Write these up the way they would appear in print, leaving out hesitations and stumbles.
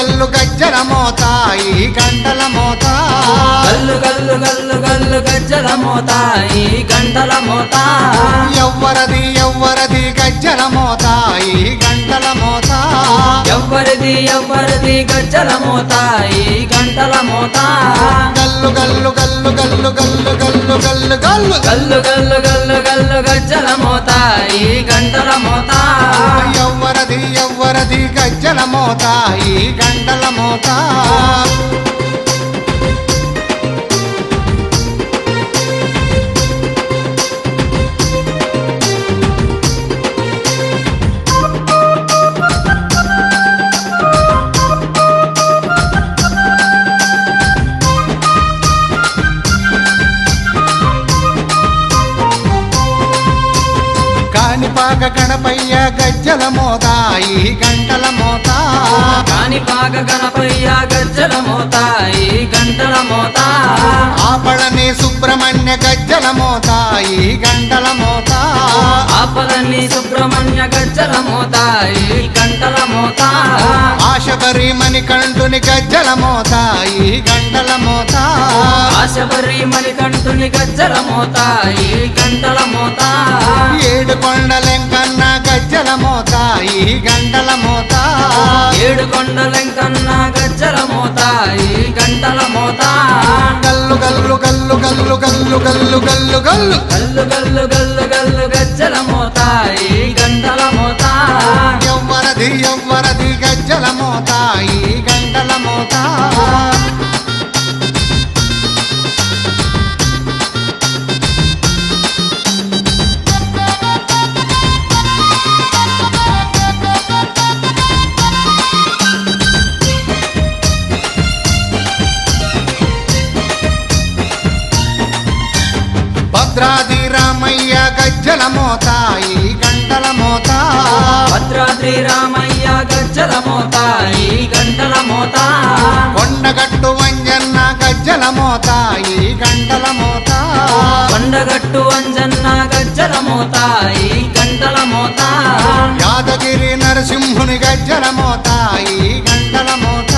గల్లు గజ్జల మోత ఈ గంటల మోత గల్లు గల్లు గల్లు గల్లు గజ్జల మోత ఈ గంటల మోత ఎవ్వరది ఎవ్వరది గజ్జల మోత ఈ గంటల మోత ఎవ్వరిది ఎవ్వరిది గజ్జల మోత ఈ గంటల మోత గల్లు గల్లు గల్లు గల్లు గల్లు గల్లు గల్లు గల్లు గల్లు గల్లు గల్లు గల్లు గజ్జల మోత ఈ గంటల మోత ఎవ్వరది ఎవ్వరది గజ్జల మోత ఈ గంటల మోత కాణిపాక గణపయ్య గజ్జల మోత ఈ గంటల మోత కాణిపాక గణపయ్య గజ్జల మోత ఈ గంటల మోత ఆపళని సుబ్రహ్మణ్య గజ్జల మోత ఈ గంటల మోత ఆపలని సుబ్రహ్మణ్య గజ్జల మోత ఈ గంటల మోత ఆశబరి మణికంఠుని గజ్జల మోత ఈ గంటల మోత ఆశబరి మణికంఠుని గజ్జల మోత ఈ గంటల మోత ఏడు కొండలెంకన్న గజ్జల మోత ఈ గంటల మోత ఏడు కొండలెంకన్న గజ్జల మోత ఈ గంటల మోత గల్లు గల్లు గల్లు గల్లు గల్లు గల్లు గల్లు గల్లు గల్లు గల్లు గల్లు గల్లు గజ్జల మోత ఈ గంటల మోత ఎవ్వరది ఎవ్వరది గజ్జల మోత ఈ గంటల మోత భద్రాది రామయ్య గజ్జల మోత ఈ గంటల మోత భద్రాద్రి రామయ్య గజ్జల మోత ఈ గంటల మోత కొండగట్టు వంజన్న గజ్జల మోత ఈ గంటల మోత కొండగట్టు అంజన్న గజ్జల మోత ఈ గంటల మోత యాదగిరి నరసింహుని గజ్జల మోత ఈ గంటల మోత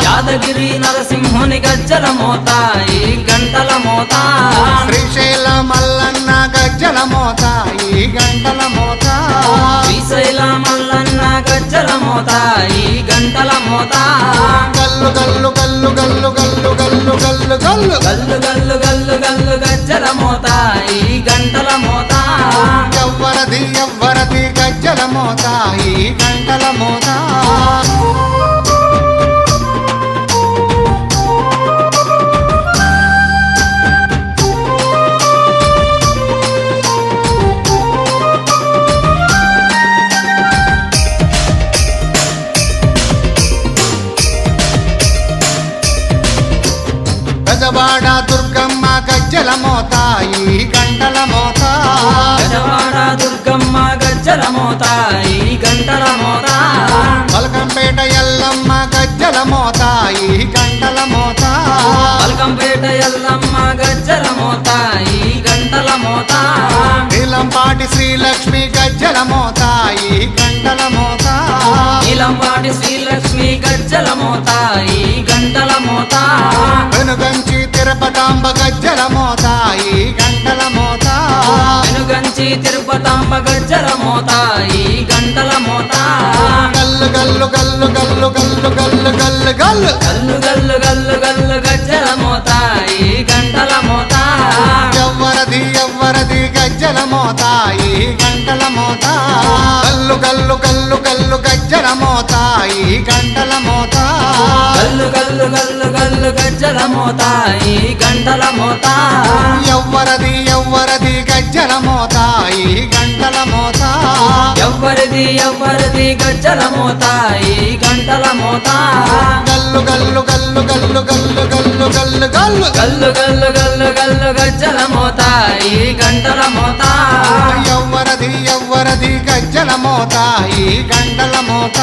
యాదగిరి నరసింహుని గజ్జల మోత ఈ గంటల మోత శ్రీశైల మల్లన్న గజ్జల మోత ఈ గంటల మోత శ్రీశైల మల్లన్న గజ్జల మోత ఈ గంటల మోత గల్లు గల్లు గల్లు గల్లు గల్లు గల్లు గల్లు గల్లు గల్లు గల్లు గల్లు గల్లు గజ్జల మోత ఈ గంటల మోత ఎవ్వరది ఎవ్వరది గజ్జల మోత ఈ గంటల మోత గజవాడ దుర్గమ్మ గజ్జల మోత ఈ గంటల మోత గజవాడ దుర్గమ్మ గజ్జల మోత ఈ గంటల మోత పలకంపేట ఎల్లమ్మ గజ్జల మోత ఈ గంటల మోత పలకంపేట ఎల్లమ్మ గజ్జల మోత ఈ గంటల మోత నీలంపాటి శ్రీలక్ష్మి గజ్జల మోత ఈ గంటల మోత నీలంపాటి శ్రీలక్ష్మి గజ్జల మోత ఈ గంటల మోత వెనుగంచి తిరుపతాంబ గజ్జల మోత ఈ గంటల మోత వెనుగంచి తిరుపతాంబ గజ్జల మోత ఈ గంటల మోత గల్లు గల్లు గల్లు గల్లు గల్లు గల్లు గల్లు గల్లు గల్లు గల్లు గల్లు గల్లు గజ్జల మోత ఈ గంటల మోత ఎవ్వరది ఎవ్వరది గజ్జల మోత ఈ గంటల మోత గల్లు గల్లు గల్లు గల్లు గజ్జల మోత ఈ గంటల మోత గల్లు గల్లు గల్లు గల్లు గజ్జల మోత ఈ గంటల మోత ఎవ్వరది ఎవ్వరది గజ్జల మోత ఈ గంటల మోత ఎవ్వరిది ఎవ్వరిది గజ్జల మోత ఈ గంటల మోత గల్లు గల్లు గల్లు గల్లు గల్లు గల్లు గల్లు గల్లు గల్లు గల్లు గల్లు గల్లు గజ్జల మోత ఈ గంటల మోత ఎవ్వరది ఎవ్వరది గజ్జల మోత ఈ గంటల మోత